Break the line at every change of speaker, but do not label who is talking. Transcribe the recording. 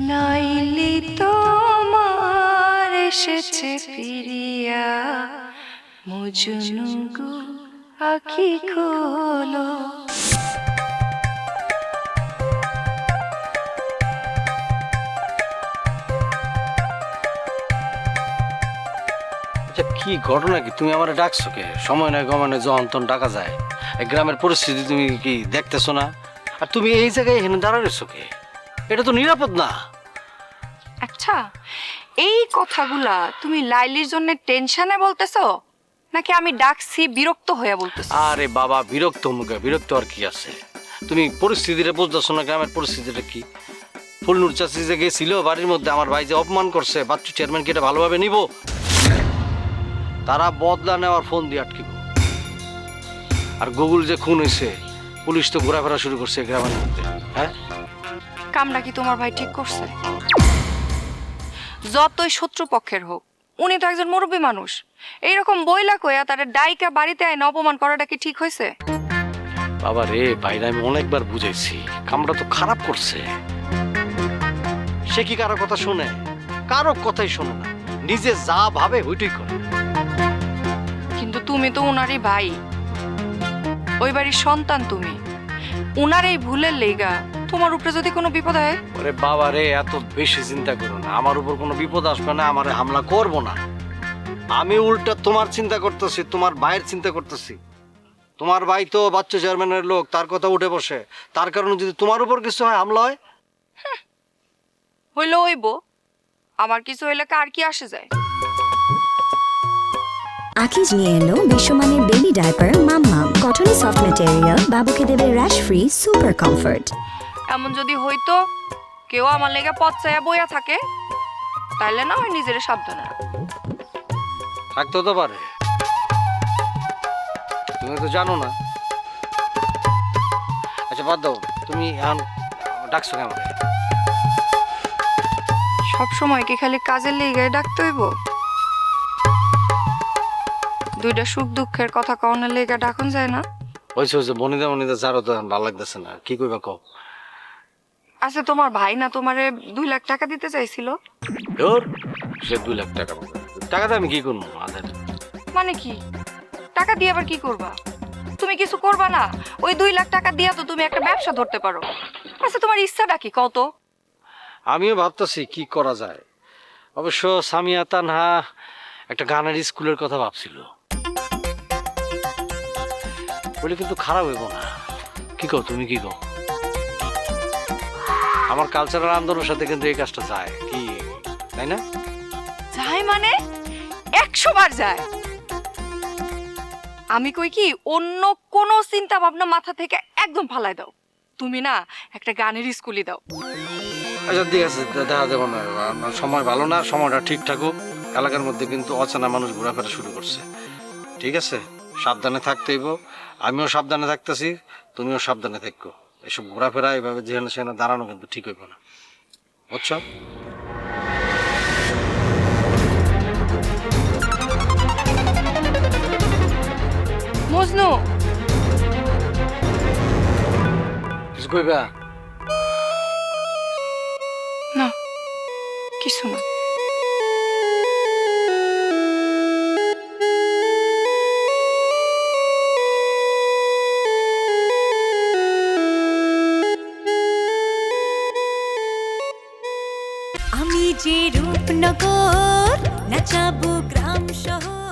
লাইলি তোমার এসেছে ফিরিয়া, মজনু গো আখি খোলো।
আচ্ছা কি ঘটনা কি? তুমি আমার ডাকছো কে? সময় নয় গমানে যখন তখন ডাকা যায়। এই গ্রামের পরিস্থিতি তুমি কি দেখতেছো না? আর তুমি এই জায়গায় এখানে দাঁড়াইছো কে? এটা তো নিরাপদ না।
আচ্ছা, এই কথাগুলা তুমি লাইলির জন্য টেনশনে বলতেছো, নাকি আমি ডাকছি বিরক্ত হয়ে বলতেছো?
আরে বাবা, বিরক্ত মুখে বিরক্ত আর কি আছে? তুমি পরিস্থিতিটা বুঝতেছো না? গ্রামের পরিস্থিতিটা কি? ফুলনুর চাষি যে গেছিল বাড়ির মধ্যে, আমার ভাই যে অপমান করছে, বাচ্চু চেয়ারম্যান কি এটা ভালোভাবে নিব? তারা বদলা নেওয়ার ফোন দিয়ে আটকিব। আর গুগল যে খুন হয়েছে, পুলিশ তো ঘোরাফেরা শুরু করছে গ্রামের মধ্যে। হ্যাঁ,
কামটা কি তোমার ভাই ঠিক করছে? যতই শত্রুপক্ষের হোক, উনি তো একজন মুরব্বী মানুষ। এইরকম বইলা কইয়া তার ডাইকা বাড়িতে আইন অপমান করাটা কি ঠিক হয়েছে?
বাবা রে, বাইরে আমি অনেকবার বুঝাইছি, কামটা তো খারাপ করছে। সে কি কারো কথা শুনে? কারো কথাই শোনে না, নিজে যা ভাবে ওইটাই করে।
কিন্তু তুমি তো উনারই ভাই, ওই বাড়ির সন্তান তুমি। উনার এই ভুলের লেগা তোমার উপরে যদি কোনো বিপদ হয়?
আরে বাবা রে, এত বেশি চিন্তা করো না। আমার উপর কোনো বিপদ আসবে না, আমারে হামলা করব না। আমি উল্টা তোমার চিন্তা করতেছি, তোমার ভাইয়ের চিন্তা করতেছি। তোমার ভাই তো বাচ্চা চেয়ারম্যানের লোক, তার কথা উঠে বসে। তার কারণে যদি তোমার উপর কিছু হয়, হামলা হয়।
হইলো হইব, আমার কিছু হইলে কার কি আসে যায়?
আকিজ নিয়ে এলো বিশ্বমানের বেবি ডাইপার মাম্মাম, কটনে সফট ম্যাটেরিয়াল, বাবুকে দেবে র্যাশ ফ্রি সুপার কমফর্ট।
এমন যদি হইতো কেউ আমার লেগে পথ চাইয়া বইয়া থাকে, তাইলে না হয় নিজের সাবধানে রাখো।
থাকতেও তো পারে, তুমি তো জানো না। আচ্ছা বাদ দাও, তুমি এখন ডাকছো কেন?
সব সময় কি খালি কাজের লেগে ডাকতে হইব? দুইটা সুখ দুঃখের কথা কওনের লেগে ডাকুন যায় না?
হয়েছে হয়েছে, বনিদা মনিদা যারও তো ভালো লাগতেছে না। কি কইবা কও?
আচ্ছা, তোমার ভাই না তোমারে 2 লাখ টাকা দিতে চাইছিল?
ধর, সে 2 লাখ টাকা পাবে। টাকাতে আমি কি করবো? আধার
মানে কি? টাকা দিয়ে আবার কি করবা? তুমি কিছু করবা না? ওই 2 লাখ টাকা দিয়া তো তুমি একটা ব্যবসা ধরতে পারো। আচ্ছা, তোমার ইচ্ছাটা কি কত?
আমিও ভাবতেছি কি করা যায়। অবশ্য সামিয়া তানহা একটা গানের স্কুলের কথা ভাবছিল, বলে কিন্তু খারাপ হইব না। কি কও তুমি? কি কও? আমার কালচারাল আন্দোলনের সাথে কিন্তু এই কাজটা যায়, কি তাই না?
যায় মানে 100 বার যায়। আমি কই কি, অন্য কোনো চিন্তা ভাবনা মাথা থেকে একদম ফালাই দাও। তুমি না একটা গানের স্কুলই দাও।
আচ্ছা ঠিক আছে, দেখা যাবে না। আমার সময় ভালো না, সময়টা ঠিক থাকুক। এলাকার মধ্যে কিন্তু অচেনা মানুষ ঘোরাফেরা শুরু করছে। ঠিক আছে, সাবধানে থাকতে হইব। আমিও সাবধানে থাকতেছি, তুমিও সাবধানে থাকো। এসব ঘোরাফেরা এভাবে যেখানে সেখানে দাঁড়ানো কিন্তু ঠিক হইব না, বুঝছো?
মজনু,
কিছু কইবা?
না কিছু না।
আমি যে রূপনগর নাচাবো গ্রাম শহর।